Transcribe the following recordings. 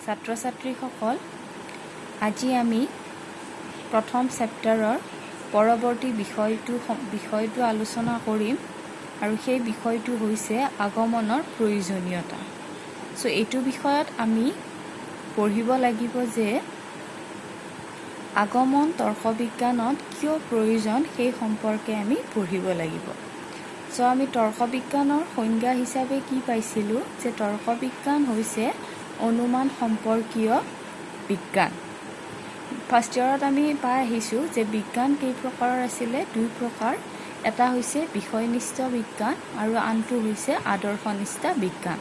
ছাত্ৰ ছাত্ৰীসকল, আজি আমি প্ৰথম চেপ্টাৰৰ পৰৱৰ্তী বিষয়টো আলোচনা কৰিম আৰু সেই বিষয়টো হৈছে আগমনৰ প্ৰয়োজনীয়তা। এইটো বিষয়ত আমি পঢ়িব লাগিব যে আগমন তৰ্কবিজ্ঞানত কিয় প্ৰয়োজন সেই সম্পৰ্কে আমি পঢ়িব লাগিব। আমি তৰ্কবিজ্ঞানৰ সংজ্ঞা হিচাপে কি পাইছিলোঁ যে তৰ্কবিজ্ঞান হৈছে অনুমান সম্পৰ্কীয় বিজ্ঞান। ফাৰ্ষ্ট ইয়াৰত আমি পাই আহিছোঁ যে বিজ্ঞান কেই প্ৰকাৰৰ আছিলে, দুই প্ৰকাৰ। এটা হৈছে বিষয়নিষ্ঠ বিজ্ঞান আৰু আনটো হৈছে আদৰ্শনিষ্ঠ বিজ্ঞান।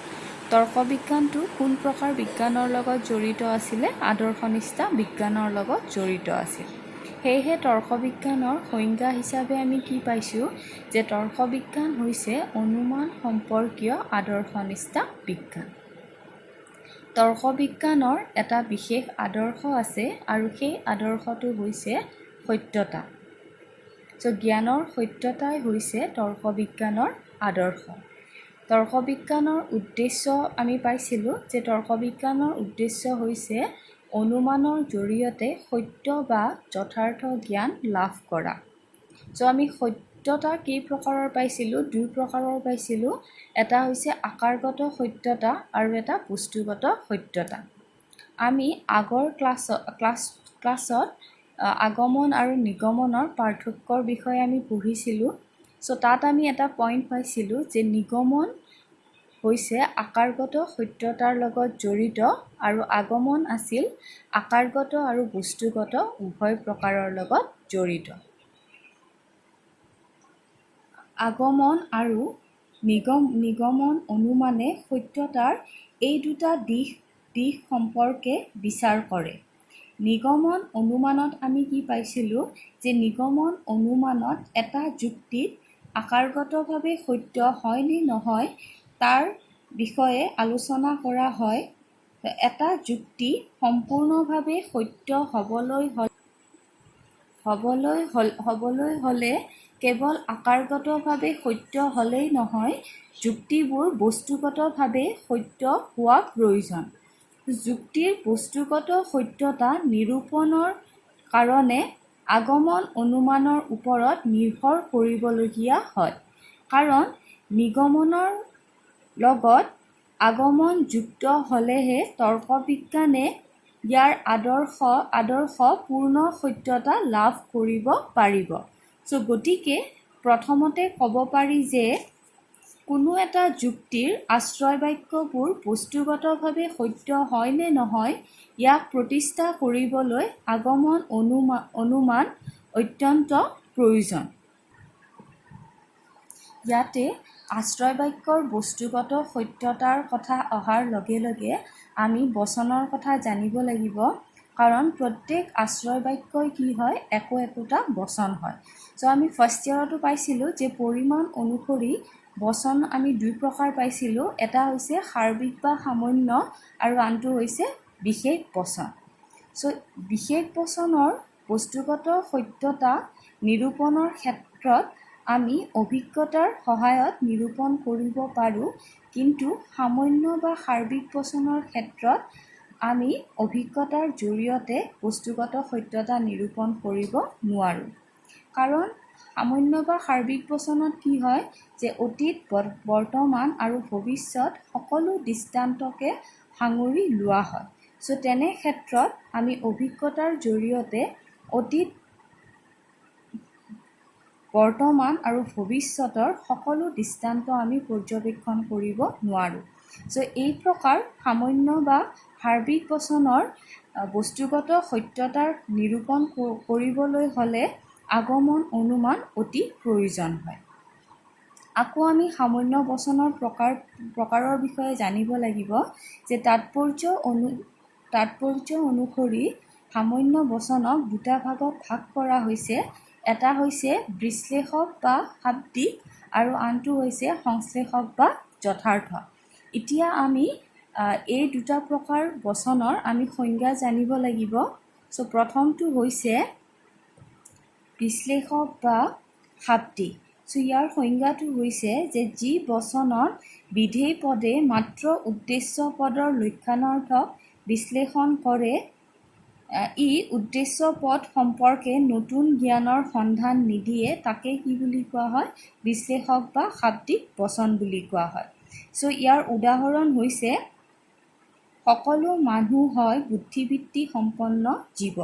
তৰ্কবিজ্ঞানটো কোন প্ৰকাৰ বিজ্ঞানৰ লগত জড়িত আছিলে? আদৰ্শনিষ্ঠ বিজ্ঞানৰ লগত জড়িত আছিল। সেয়েহে তৰ্কবিজ্ঞানৰ সংজ্ঞা হিচাপে আমি কি পাইছোঁ যে তৰ্কবিজ্ঞান হৈছে অনুমান সম্পৰ্কীয় আদৰ্শনিষ্ঠ বিজ্ঞান। তৰ্কবিজ্ঞানৰ এটা বিশেষ আদৰ্শ আছে আৰু সেই আদৰ্শটো হৈছে সত্যতা। জ্ঞানৰ সত্যতাই হৈছে তৰ্কবিজ্ঞানৰ আদৰ্শ। তৰ্কবিজ্ঞানৰ উদ্দেশ্য আমি পাইছিলোঁ যে তৰ্কবিজ্ঞানৰ উদ্দেশ্য হৈছে অনুমানৰ জৰিয়তে সত্য বা যথাৰ্থ জ্ঞান লাভ কৰা। আমি সত্যতা কেই প্ৰকাৰৰ পাইছিলোঁ? দুই প্ৰকাৰৰ পাইছিলোঁ। এটা হৈছে আকাৰগত সত্যতা আৰু এটা বস্তুগত সত্যতা। আমি আগৰ ক্লাছত আগমন আৰু নিগমনৰ পাৰ্থক্যৰ বিষয়ে আমি পঢ়িছিলোঁ। তাত আমি এটা পইণ্ট পাইছিলোঁ যে নিগমন হৈছে আকাৰগত সত্যতাৰ লগত জড়িত আৰু আগমন আছিল আকাৰগত আৰু বস্তুগত উভয় প্ৰকাৰৰ লগত জড়িত। আগমন আৰু নিগমন অনুমানে সত্যতাৰ এই দুটা দিশ সম্পৰ্কে বিচাৰ কৰে। নিগমন অনুমানত আমি কি পাইছিলোঁ যে নিগমন অনুমানত এটা যুক্তিত আকাৰগতভাৱে সত্য হয় নে নহয় তাৰ বিষয়ে আলোচনা কৰা হয়। এটা যুক্তি সম্পূৰ্ণভাৱে সত্য হ'বলৈ হ'লে কেৱল আকাৰগতভাৱে সত্য হ'লেই নহয়, যুক্তিবোৰ বস্তুগতভাৱে সত্য হোৱা প্ৰয়োজন। যুক্তিৰ বস্তুগত সত্যতা নিৰূপণৰ কাৰণে আগমন অনুমানৰ ওপৰত নিৰ্ভৰ কৰিবলগীয়া হয়। কাৰণ নিগমনৰ লগত আগমন যুক্ত হ'লেহে তৰ্কবিজ্ঞানে ইয়াৰ আদৰ্শ পূৰ্ণ সত্যতা লাভ কৰিব পাৰিব। গতিকে প্ৰথমতে ক'ব পাৰি যে কোনো এটা যুক্তিৰ আশ্ৰয় বাক্যবোৰ বস্তুগতভাৱে সত্য হয় নে নহয় ইয়াক প্ৰতিষ্ঠা কৰিবলৈ আগমন অনুমান অত্যন্ত প্ৰয়োজন। ইয়াতে আশ্ৰয় বাক্যৰ বস্তুগত সত্যতাৰ কথা অহাৰ লগে লগে আমি বচনৰ কথা জানিব লাগিব। কাৰণ প্ৰত্যেক আশ্ৰয় বাক্যই কি হয়? একোটা বচন হয়। আমি ফাৰ্ষ্ট ইয়াৰতো পাইছিলোঁ যে পৰিমাণ অনুসৰি বচন আমি দুই প্ৰকাৰ পাইছিলোঁ। এটা হৈছে সাৰ্বিক বা সামান্য আৰু আনটো হৈছে বিশেষ বচন। বিশেষ বচনৰ বস্তুগত সত্যতা নিৰূপণৰ ক্ষেত্ৰত আমি অভিজ্ঞতাৰ সহায়ত নিৰূপণ কৰিব পাৰোঁ, কিন্তু সামান্য বা সাৰ্বিক বচনৰ ক্ষেত্ৰত আমি অভিজ্ঞতাৰ জৰিয়তে বস্তুগত সত্যতা নিৰূপণ কৰিব নোৱাৰোঁ। কাৰণ সামান্য বা সাৰ্বিক বচনত কি হয় যে অতীত, বৰ্তমান আৰু ভৱিষ্যত সকলো দৃষ্টান্তকে সাঙুৰি লোৱা হয়। তেনে ক্ষেত্ৰত আমি অভিজ্ঞতাৰ জৰিয়তে অতীত, বৰ্তমান আৰু ভৱিষ্যতৰ সকলো দৃষ্টান্ত আমি পৰ্যবেক্ষণ কৰিব নোৱাৰোঁ। এই প্ৰকাৰ সামান্য বা সাৰ্বিক বচনৰ বস্তুগত সত্যতাৰ নিৰূপণ কৰিবলৈ হ'লে আগমন অনুমান অতি প্ৰয়োজন হয়। আকৌ আমি সামান্য বচনৰ প্ৰকাৰৰ বিষয়ে জানিব লাগিব যে তাৎপৰ্য অনুসৰি সামান্য বচনক দুটা ভাগত ভাগ কৰা হৈছে। এটা হৈছে বিশ্লেষক বা শাব্দিক আৰু আনটো হৈছে সংশ্লেষক বা যথাৰ্থ। এতিয়া আমি এই দুটা প্ৰকাৰ বচনৰ আমি সংজ্ঞা জানিব লাগিব। প্ৰথমটো হৈছে বিশ্লেষক বা শাব্দিক। ইয়াৰ সংজ্ঞাটো হৈছে যে যি বচনত বিধেয় পদে মাত্ৰ উদ্দেশ্য পদৰ লক্ষণাৰ্থক বিশ্লেষণ কৰে ই উদ্দেশ্য পদ সম্পৰ্কে নতুন জ্ঞানৰ সন্ধান নিদিয়ে তাকে কি বুলি কোৱা হয় বিশ্লেষক বা শাব্দিক বচন বুলি কোৱা হয় ইয়াৰ উদাহৰণ হৈছে সকলো মানুহ হয় বুদ্ধিবৃত্তি সম্পন্ন জীৱ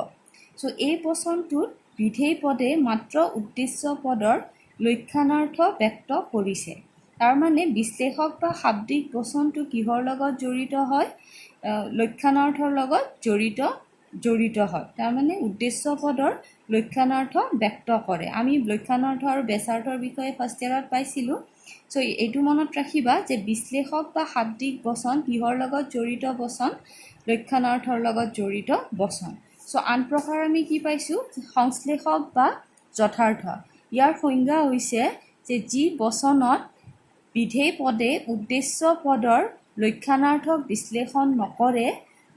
এই বচনটোত বিধেয় পদে মাত্ৰ উদ্দেশ্য পদৰ লক্ষণাৰ্থ ব্যক্ত কৰিছে তাৰমানে বিশ্লেষক বা শাব্দিক বচনটো কিহৰ লগত জড়িত হয় লক্ষণাৰ্থৰ লগত জড়িত হয় তাৰমানে উদ্দেশ্য পদৰ লক্ষণাৰ্থ ব্যক্ত কৰে আমি লক্ষণাৰ্থ আৰু বেচাৰ্থৰ বিষয়ে ফাৰ্ষ্ট ইয়াৰত পাইছিলোঁ এইটো মনত ৰাখিবা যে বিশ্লেষক বা শাব্দিক বচন কিহৰ লগত জড়িত বচন লক্ষণাৰ্থৰ লগত জড়িত বচন আন প্ৰকাৰ আমি কি পাইছোঁ সংশ্লেষক বা যথাৰ্থ ইয়াৰ সংজ্ঞা হৈছে যে যি বচনত বিধেয় পদে উদ্দেশ্য পদৰ লক্ষণাৰ্থক বিশ্লেষণ নকৰে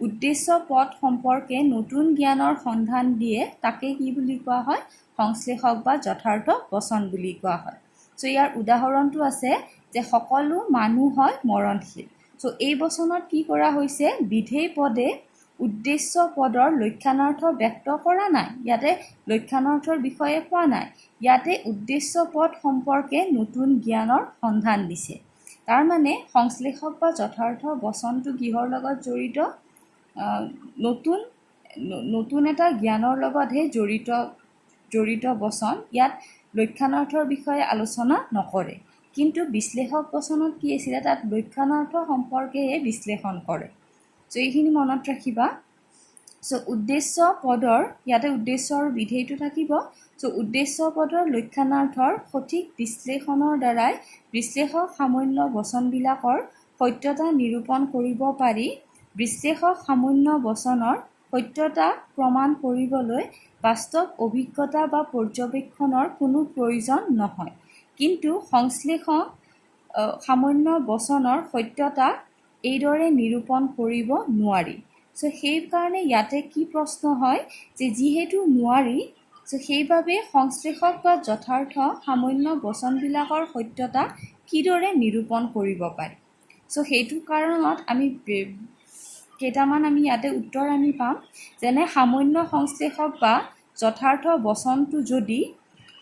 উদ্দেশ্য পদ সম্পৰ্কে নতুন জ্ঞানৰ সন্ধান দিয়ে তাকে কি বুলি কোৱা হয় সংশ্লেষক বা যথাৰ্থ বচন বুলি কোৱা হয় ইয়াৰ উদাহৰণটো আছে যে সকলো মানুহ হয় মৰণশীল এই বচনত কি কৰা হৈছে বিধেয় পদে উদ্দেশ্য পদৰ লক্ষণাৰ্থ ব্যক্ত কৰা নাই ইয়াতে লক্ষণাৰ্থৰ বিষয়ে কোৱা নাই ইয়াতে উদ্দেশ্য পদ সম্পৰ্কে নতুন জ্ঞানৰ সন্ধান দিছে তাৰমানে সংশ্লেষক বা যথাৰ্থ বচনটো কিহৰ লগত জড়িত নতুন এটা জ্ঞানৰ লগতহে জড়িত বচন ইয়াত লক্ষণাৰ্থৰ বিষয়ে আলোচনা নকৰে কিন্তু বিশ্লেষক বচনত কি আছিলে তাত লক্ষণাৰ্থ সম্পৰ্কেহে বিশ্লেষণ কৰে এইখিনি মনত ৰাখিবা উদ্দেশ্য পদৰ ইয়াতে উদ্দেশ্য আৰু বিধেয়টো থাকিব উদ্দেশ্য পদৰ লক্ষণাৰ্থৰ সঠিক বিশ্লেষণৰ দ্বাৰাই বিশ্লেষক সামান্য বচনবিলাকৰ সত্যতা নিৰূপণ কৰিব পাৰি বিশ্লেষক সামান্য বচনৰ সত্যতা প্ৰমাণ কৰিবলৈ বাস্তৱ অভিজ্ঞতা বা পৰ্যবেক্ষণৰ কোনো প্ৰয়োজন নহয় কিন্তু সংশ্লেষক সামান্য বচনৰ সত্যতা এইদৰে নিৰূপণ কৰিব নোৱাৰি সেইকাৰণে ইয়াতে কি প্ৰশ্ন হয় যে যিহেতু নোৱাৰি সেইবাবে সংশ্লেষক বা যথাৰ্থ সামান্য বচনবিলাকৰ সত্যতা কিদৰে নিৰূপণ কৰিব পাৰি সেইটো কাৰণত আমি কেইটামান আমি ইয়াতে উত্তৰ আমি পাম যেনে সামান্য সংশ্লেষক বা যথাৰ্থ বচনটো যদি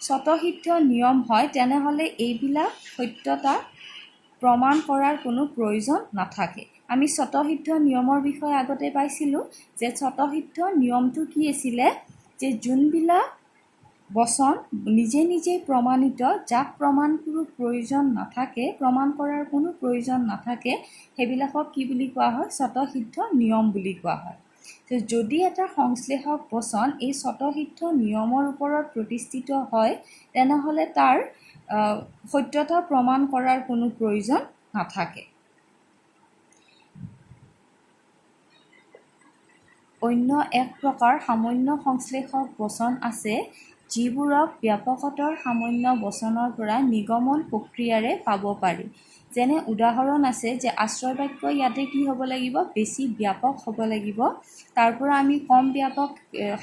স্বতঃসিদ্ধ নিয়ম হয় তেনেহ'লে এইবিলাক সত্যতা প্ৰমাণ কৰাৰ কোনো প্ৰয়োজন নাথাকে আমি স্বতঃসিদ্ধ নিয়মৰ বিষয়ে আগতে পাইছিলোঁ যে স্বতঃসিদ্ধ নিয়মটো কি আছিলে যে যোনবিলাক বচন নিজে প্ৰমাণিত যাক প্ৰমাণ কৰাৰ কোনো প্ৰয়োজন নাথাকে সেইবিলাকক কি বুলি কোৱা হয় স্বতঃসিদ্ধ নিয়ম বুলি কোৱা হয় যদি এটা সংশ্লেষক বচন এই স্বতঃসিদ্ধ নিয়মৰ ওপৰত প্ৰতিষ্ঠিত হয় তেনেহ'লে তাৰ সত্যতা প্ৰমাণ কৰাৰ কোনো প্ৰয়োজন নাথাকে অন্য এক প্ৰকাৰ সামান্য সংশ্লেষক বচন আছে যিবোৰক ব্যাপকতৰ সামান্য বচনৰ পৰা নিগমন প্ৰক্ৰিয়াৰে পাব পাৰি যেনে উদাহৰণ আছে যে আশ্ৰয় বাক্য ইয়াতে কি হ'ব লাগিব বেছি ব্যাপক হ'ব লাগিব তাৰ পৰা আমি কম ব্যাপক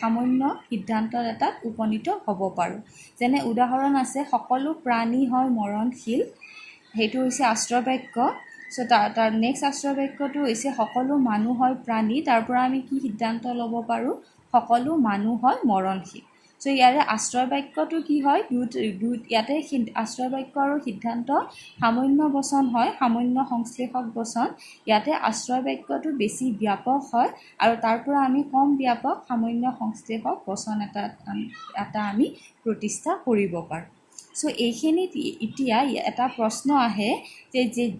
সামান্য সিদ্ধান্ত এটাত উপনীত হ'ব পাৰোঁ যেনে উদাহৰণ আছে সকলো প্ৰাণী হয় মৰণশীল সেইটো হৈছে আশ্ৰয় বাক্য তাৰ নেক্সট আশ্ৰয় বাক্যটো হৈছে সকলো মানুহ হয় প্ৰাণী তাৰ পৰা আমি কি সিদ্ধান্ত ল'ব পাৰোঁ সকলো মানুহ হয় মৰণশীল ইয়াৰে আশ্ৰয় বাক্যটো কি হয় ইয়াতে আশ্ৰয় বাক্য আৰু সিদ্ধান্ত সামান্য বচন হয় সামান্য সংশ্লেষক বচন ইয়াতে আশ্ৰয় বাক্যটো বেছি ব্যাপক হয় আৰু তাৰ পৰা আমি কম ব্যাপক সামান্য সংশ্লেষক বচন এটা আমি প্ৰতিষ্ঠা কৰিব পাৰোঁ এইখিনিত এতিয়া এটা প্ৰশ্ন আহে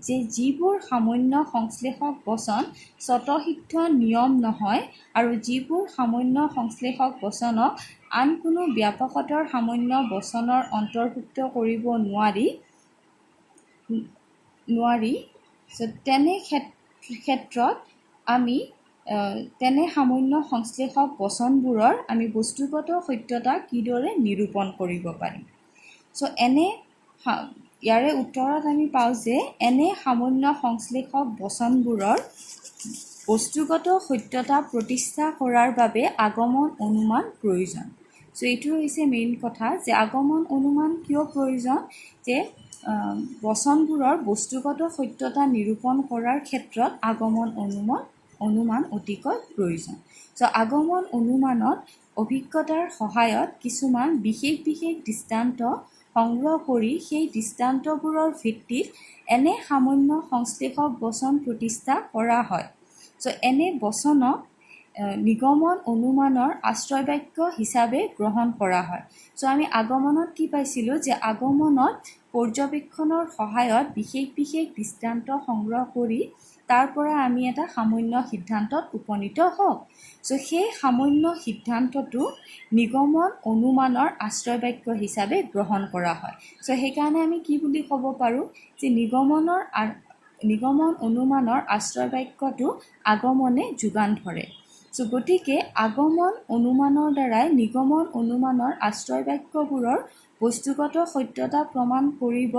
যে যিবোৰ সামান্য সংশ্লেষক বচন স্বতঃসিদ্ধ নিয়ম নহয় আৰু যিবোৰ সামান্য সংশ্লেষক বচনক আন কোনো ব্যাপকতৰ সামান্য বচনৰ অন্তৰ্ভুক্ত কৰিব নোৱাৰি তেনে ক্ষেত্ৰত আমি তেনে সামান্য সংশ্লেষক বচনবোৰৰ আমি বস্তুগত সত্যতা কিদৰে নিৰূপণ কৰিব পাৰিম ইয়াৰে উত্তৰত আমি পাওঁ যে এনে সামান্য সংশ্লেষক বচনবোৰৰ বস্তুগত সত্যতা প্ৰতিষ্ঠা কৰাৰ বাবে আগমন অনুমান প্ৰয়োজন এইটো হৈছে মেইন কথা যে আগমন অনুমান কিয় প্ৰয়োজন যে বচনবোৰৰ বস্তুগত সত্যতা নিৰূপণ কৰাৰ ক্ষেত্ৰত আগমন অনুমান অনুমান অতিকৈ প্ৰয়োজন। চ' আগমন অনুমানত অভিজ্ঞতাৰ সহায়ত কিছুমান বিশেষ দৃষ্টান্ত সংগ্ৰহ কৰি সেই দৃষ্টান্তবোৰৰ ভিত্তিত এনে সামান্য সংশ্লেষক বচন প্ৰতিষ্ঠা কৰা হয়। চ' এনে বচনক নিগমন অনুমানৰ আশ্ৰয় বাক্য হিচাপে গ্ৰহণ কৰা হয়। চ' আমি আগমনত কি পাইছিলোঁ যে আগমনত পৰ্যবেক্ষণৰ সহায়ত বিশেষ দৃষ্টান্ত সংগ্ৰহ কৰি তাৰ পৰা আমি এটা সামান্য সিদ্ধান্তত উপনীত হওঁ। চ' সেই সামান্য সিদ্ধান্তটো নিগমন অনুমানৰ আশ্ৰয় বাক্য হিচাপে গ্ৰহণ কৰা হয়। চ' সেইকাৰণে আমি কি বুলি ক'ব পাৰোঁ যে নিগমন অনুমানৰ আশ্ৰয় বাক্যটো আগমনে যোগান ধৰে। চ' গতিকে আগমন অনুমানৰ দ্বাৰাই নিগমন অনুমানৰ আশ্ৰয় বাক্যবোৰৰ বস্তুগত সত্যতা প্ৰমাণ কৰিব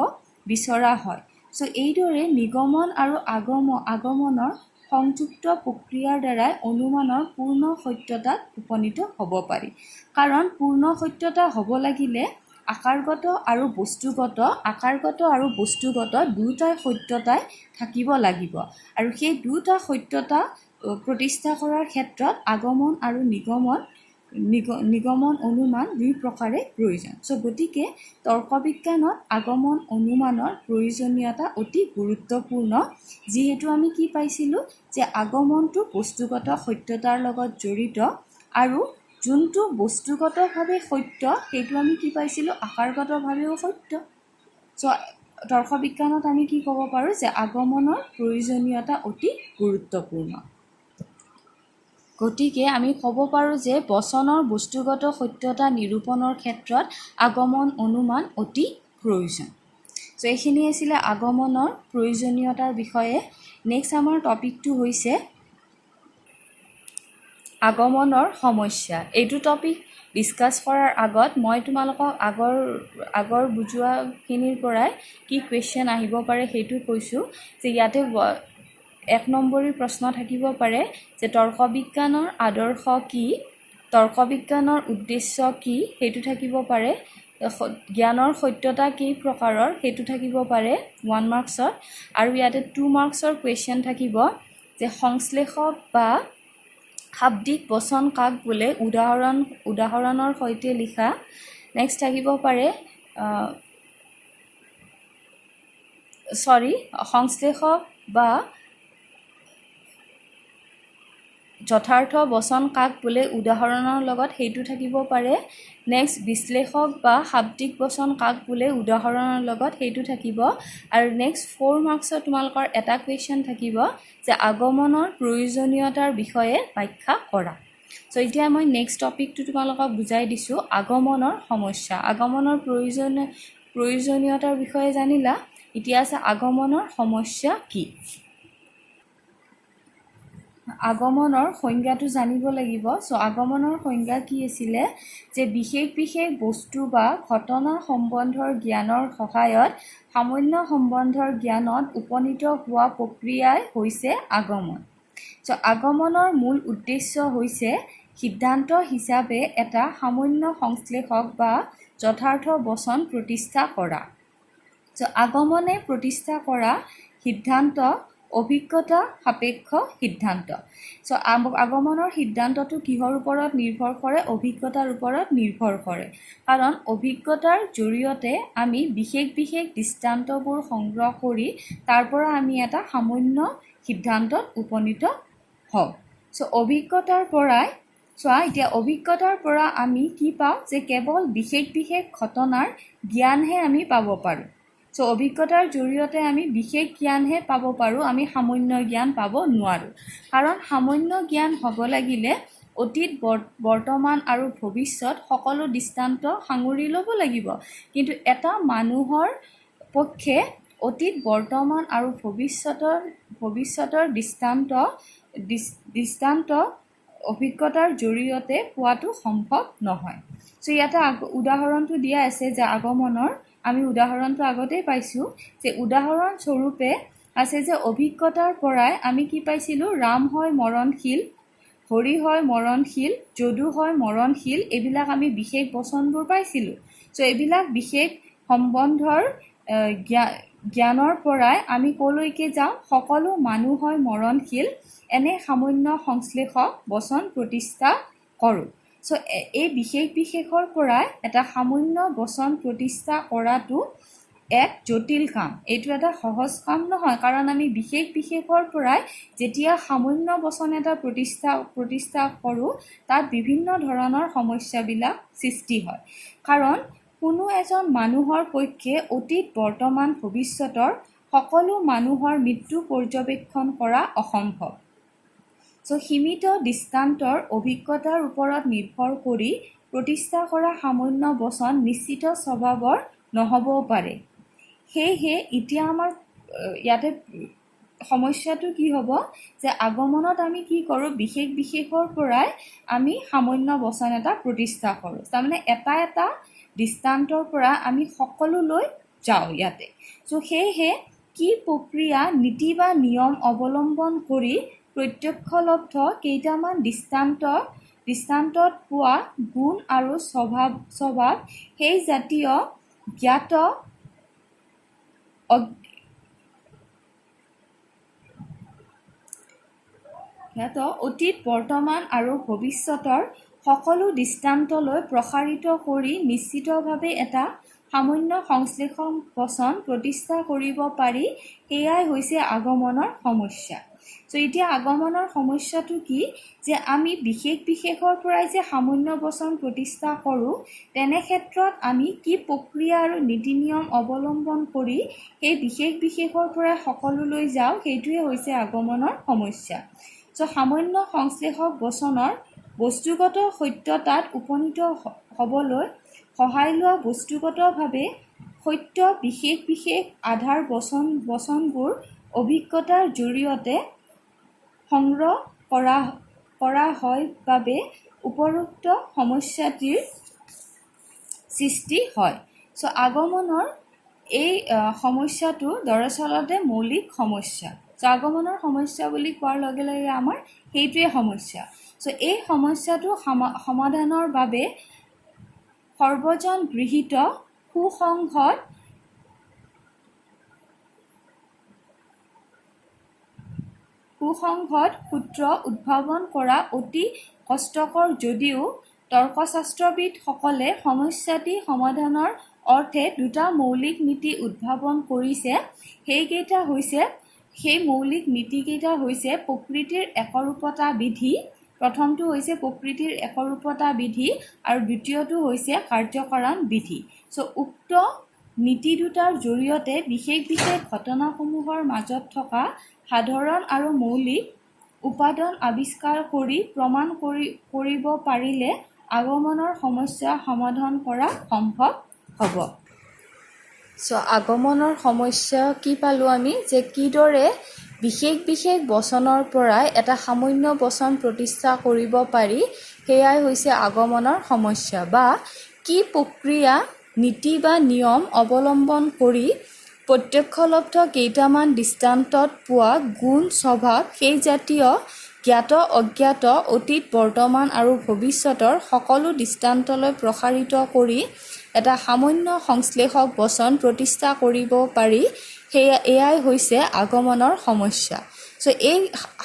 বিচৰা হয়। চ' এইদৰে নিগমন আৰু আগমনৰ সংযুক্ত প্ৰক্ৰিয়াৰ দ্বাৰাই অনুমানৰ পূৰ্ণ সত্যতাত উপনীত হ'ব পাৰি। কাৰণ পূৰ্ণ সত্যতা হ'ব লাগিলে আকাৰগত আৰু বস্তুগত দুয়োটাই সত্যতাই থাকিব লাগিব। আৰু সেই দুয়োটা সত্যতা প্ৰতিষ্ঠা কৰাৰ ক্ষেত্ৰত আগমন আৰু নিগমন অনুমান দুই প্ৰকাৰে প্ৰয়োজন। চ' গতিকে তৰ্কবিজ্ঞানত আগমন অনুমানৰ প্ৰয়োজনীয়তা অতি গুৰুত্বপূৰ্ণ, যিহেতু আমি কি পাইছিলোঁ যে আগমনটো বস্তুগত সত্যতাৰ লগত জড়িত আৰু যোনটো বস্তুগতভাৱে সত্য সেইটো আমি কি পাইছিলোঁ আকাৰগতভাৱেও সত্য। চ' তৰ্কবিজ্ঞানত আমি কি ক'ব পাৰোঁ যে আগমনৰ প্ৰয়োজনীয়তা অতি গুৰুত্বপূৰ্ণ। গতিকে আমি ক'ব পাৰোঁ যে বচনৰ বস্তুগত সত্যতা নিৰূপণৰ ক্ষেত্ৰত আগমন অনুমান অতি প্ৰয়োজন। চ' এইখিনি আছিলে আগমনৰ প্ৰয়োজনীয়তাৰ বিষয়ে। নেক্সট আমাৰ টপিকটো হৈছে আগমনৰ সমস্যা। এইটো টপিক ডিছকাছ কৰাৰ আগত মই তোমালোকক আগৰ বুজোৱাখিনিৰ পৰাই কি কুৱেশ্যন আহিব পাৰে সেইটো কৈছোঁ। যে ইয়াতে 1 নম্বৰী প্ৰশ্ন থাকিব পাৰে যে তৰ্কবিজ্ঞানৰ আদৰ্শ কি, তৰ্কবিজ্ঞানৰ উদ্দেশ্য কি সেইটো থাকিব পাৰে, জ্ঞানৰ সত্যতা কেই প্ৰকাৰৰ সেইটো থাকিব পাৰে 1 মাৰ্কছত। আৰু ইয়াতে 2 মাৰ্কছৰ কুৱেশ্যন থাকিব যে সংশ্লেষক বা শাব্দিক বচন কাক বোলে, উদাহৰণৰ সৈতে লিখা। নেক্সট থাকিব পাৰে সংশ্লেষক বা যথাৰ্থ বচন কাক বোলে উদাহৰণৰ লগত সেইটো থাকিব পাৰে। নেক্সট বিশ্লেষক বা শাব্দিক বচন কাক বোলে উদাহৰণৰ লগত সেইটো থাকিব। আৰু নেক্সট 4 মাৰ্কছত তোমালোকৰ এটা কুৱেশ্যন থাকিব যে আগমনৰ প্ৰয়োজনীয়তাৰ বিষয়ে ব্যাখ্যা কৰা। চ' এতিয়া মই নেক্সট টপিকটো তোমালোকক বুজাই দিছোঁ, আগমনৰ সমস্যা। আগমনৰ প্ৰয়োজনীয়তাৰ বিষয়ে জানিলা, এতিয়া আছে আগমনৰ সমস্যা কি। আগমনৰ সংজ্ঞাটো জানিব লাগিব। চ' আগমনৰ সংজ্ঞা কি আছিলে যে বিশেষ বস্তু বা ঘটনা সম্বন্ধৰ জ্ঞানৰ সহায়ত সামান্য সম্বন্ধৰ জ্ঞানত উপনীত হোৱা প্ৰক্ৰিয়াই হৈছে আগমন। চ' আগমনৰ মূল উদ্দেশ্য হৈছে সিদ্ধান্ত হিচাপে এটা সামান্য সংশ্লেষক বা যথাৰ্থ বচন প্ৰতিষ্ঠা কৰা। চ' আগমনে প্ৰতিষ্ঠা কৰা সিদ্ধান্ত অভিজ্ঞতা সাপেক্ষ সিদ্ধান্ত। চ' আগমনৰ সিদ্ধান্তটো কিহৰ ওপৰত নিৰ্ভৰ কৰে, অভিজ্ঞতাৰ ওপৰত নিৰ্ভৰ কৰে। কাৰণ অভিজ্ঞতাৰ জৰিয়তে আমি বিশেষ দৃষ্টান্তবোৰ সংগ্ৰহ কৰি তাৰ পৰা আমি এটা সামান্য সিদ্ধান্তত উপনীত হওঁ। চ' অভিজ্ঞতাৰ পৰা আমি কি পাওঁ যে কেৱল বিশেষ ঘটনাৰ জ্ঞানহে আমি পাব পাৰোঁ। চ' অভিজ্ঞতাৰ জৰিয়তে আমি বিশেষ জ্ঞানহে পাব পাৰোঁ, আমি সামান্য জ্ঞান পাব নোৱাৰোঁ। কাৰণ সামান্য জ্ঞান হ'ব লাগিলে অতীত বৰ্তমান আৰু ভৱিষ্যত সকলো দৃষ্টান্ত সাঙুৰি ল'ব লাগিব। কিন্তু এটা মানুহৰ পক্ষে অতীত বৰ্তমান আৰু ভৱিষ্যতৰ দৃষ্টান্ত অভিজ্ঞতাৰ জৰিয়তে পোৱাটো সম্ভৱ নহয়। চ' ইয়াতে উদাহৰণটো দিয়া আছে যে আগমনৰ আমি উদাহৰণটো আগতেই পাইছোঁ যে উদাহৰণস্বৰূপে আছে যে অভিজ্ঞতাৰ পৰাই আমি কি পাইছিলোঁ, ৰাম হয় মৰণশীল, হৰি হয় মৰণশীল, যদু হয় মৰণশীল, এইবিলাক আমি বিশেষ বচনবোৰ পাইছিলোঁ। চ' এইবিলাক বিশেষ সম্বন্ধৰ জ্ঞানৰ পৰাই আমি কলৈকে যাওঁ, সকলো মানুহ হয় মৰণশীল, এনে সামান্য সংশ্লেষক বচন প্ৰতিষ্ঠা কৰোঁ। চ' এই বিশেষৰ পৰাই এটা সামান্য বচন প্ৰতিষ্ঠা কৰাটো এক জটিল কাম। এইটো এটা সহজ কাম নহয়, কাৰণ আমি বিশেষৰ পৰাই যেতিয়া সামান্য বচন এটা প্ৰতিষ্ঠা কৰোঁ, তাত বিভিন্ন ধৰণৰ সমস্যাবিলাক সৃষ্টি হয়। কাৰণ কোনো এজন মানুহৰ পক্ষে অতীত, বৰ্তমান, ভৱিষ্যতৰ সকলো মানুহৰ মৃত্যু পৰ্যবেক্ষণ কৰা অসম্ভৱ। চ' সীমিত দৃষ্টান্তৰ অভিজ্ঞতাৰ ওপৰত নিৰ্ভৰ কৰি প্ৰতিষ্ঠা কৰা সামান্য বচন নিশ্চিত স্বভাৱৰ নহ'বও পাৰে। সেয়েহে এতিয়া আমাৰ ইয়াতে সমস্যাটো কি হ'ব যে আগমনত আমি কি কৰোঁ, বিশেষৰ পৰাই আমি সামান্য বচন এটা প্ৰতিষ্ঠা কৰোঁ। তাৰমানে এটা দৃষ্টান্তৰ পৰা আমি সকলোলৈ যাওঁ ইয়াতে। চ' সেয়েহে কি প্ৰক্ৰিয়া, নীতি বা নিয়ম অৱলম্বন কৰি প্ৰত্যক্ষলব্ধ কেইটামান দৃষ্টান্তত পোৱা গুণ আৰু স্বভাৱ সেই জাতীয় জ্ঞাত অতীত, বৰ্তমান আৰু ভৱিষ্যতৰ সকলো দৃষ্টান্তলৈ প্ৰসাৰিত কৰি নিশ্চিতভাৱে এটা সামান্য সংশ্লেষণ বচন প্ৰতিষ্ঠা কৰিব পাৰি, সেয়াই হৈছে আগমনৰ সমস্যা। চ' এতিয়া আগমনৰ সমস্যাটো কি, যে আমি বিশেষৰ পৰাই যে সামান্য বচন প্ৰতিষ্ঠা কৰোঁ, তেনে ক্ষেত্ৰত আমি কি প্ৰক্ৰিয়া আৰু নীতি নিয়ম অৱলম্বন কৰি সেই বিশেষৰ পৰাই সকলোলৈ যাওঁ, সেইটোৱে হৈছে আগমনৰ সমস্যা। চ' সামান্য সংশ্লেষক বচনৰ বস্তুগত সত্যতাত উপনীত হ'বলৈ সহায় লোৱা বস্তুগতভাৱে সত্য বিশেষ আধাৰ বচনবোৰ অভিজ্ঞতাৰ জৰিয়তে সংগ্ৰহ কৰা হয় বাবে উপৰোক্ত সমস্যাটিৰ সৃষ্টি হয়। চ' আগমনৰ এই সমস্যাটো দৰাচলতে মৌলিক সমস্যা। চ' আগমনৰ সমস্যা বুলি কোৱাৰ লগে লগে আমাৰ সেইটোৱে সমস্যা। চ' এই সমস্যাটো সমাধানৰ বাবে সৰ্বজন গৃহীত সুসংহত সূত্ৰ উদ্ভাৱন কৰা অতি কষ্টকৰ, যদিও তৰ্কশাস্ত্ৰবিদসকলে সমস্যাটি সমাধানৰ অৰ্থে দুটা মৌলিক নীতি উদ্ভাৱন কৰিছে। সেই মৌলিক নীতিকেইটা হৈছে প্ৰকৃতিৰ একৰূপতা বিধি। প্ৰথমটো হৈছে প্ৰকৃতিৰ একৰূপতা বিধি আৰু দ্বিতীয়টো হৈছে কাৰ্যকৰণ বিধি। চ' উক্ত নীতি দুটাৰ জৰিয়তে বিশেষ ঘটনাসমূহৰ মাজত থকা সাধাৰণ আৰু মৌলিক উপাদান আৱিষ্কাৰ কৰি প্ৰমাণ কৰিব পাৰিলে আগমনৰ সমস্যা সমাধান কৰা সম্ভৱ হ'ব। চ' আগমনৰ সমস্যা কি পালোঁ আমি, যে কিদৰে বিশেষ বচনৰ পৰাই এটা সামান্য বচন প্ৰতিষ্ঠা কৰিব পাৰি, সেয়াই হৈছে আগমনৰ সমস্যা। বা কি প্ৰক্ৰিয়া, নীতি বা নিয়ম অৱলম্বন কৰি প্ৰত্যক্ষলব্ধ কেইটামান দৃষ্টান্তত পোৱা গুণ, স্বভাৱ সেই জাতীয় জ্ঞাত অজ্ঞাত অতীত, বৰ্তমান আৰু ভৱিষ্যতৰ সকলো দৃষ্টান্তলৈ প্ৰসাৰিত কৰি এটা সামান্য সংশ্লেষক বচন প্ৰতিষ্ঠা কৰিব পাৰি, এয়াই হৈছে আগমনৰ সমস্যা। চ' এই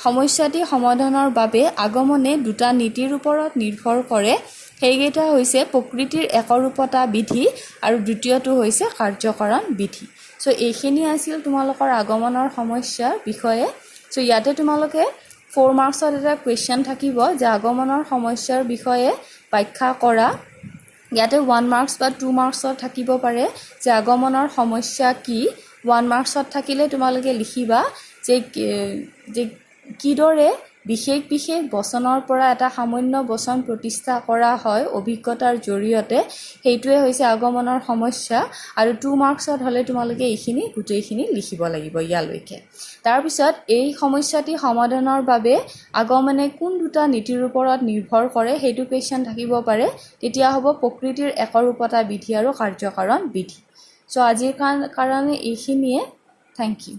সমস্যাটি সমাধানৰ বাবে আগমনে দুটা নীতিৰ ওপৰত নিৰ্ভৰ কৰে। সেইকেইটা হৈছে প্ৰকৃতিৰ একৰূপতা বিধি আৰু দ্বিতীয়টো হৈছে কাৰ্যকৰণ বিধি। চ' এইখিনি আছিল তোমালোকৰ আগমনৰ সমস্যাৰ বিষয়ে। চ' ইয়াতে তোমালোকে 4 মাৰ্কছত এটা কুৱেশ্যন থাকিব যে আগমনৰ সমস্যাৰ বিষয়ে ব্যাখ্যা কৰা। ইয়াতে 1 মাৰ্কছ বা 2 মাৰ্কছত থাকিব পাৰে যে আগমনৰ সমস্যা কি। 1 মাৰ্কছত থাকিলে তোমালোকে লিখিবা যে কিদৰে বিশেষ বচনৰ পৰা এটা সামান্য বচন প্ৰতিষ্ঠা কৰা হয় অভিজ্ঞতাৰ জৰিয়তে, সেইটোৱে হৈছে আগমনৰ সমস্যা। আৰু 2 মাৰ্কছত হ'লে তোমালোকে এইখিনি গোটেইখিনি লিখিব লাগিব ইয়ালৈকে। তাৰপিছত এই সমস্যাটি সমাধানৰ বাবে আগমনে কোন দুটা নীতিৰ ওপৰত নিৰ্ভৰ কৰে সেইটো কুৱেশ্যন থাকিব পাৰে। তেতিয়া হ'ব প্ৰকৃতিৰ একৰূপতা বিধি আৰু কাৰ্যকৰণ বিধি। চ' আজিৰ কাৰণে এইখিনিয়ে। Thank U.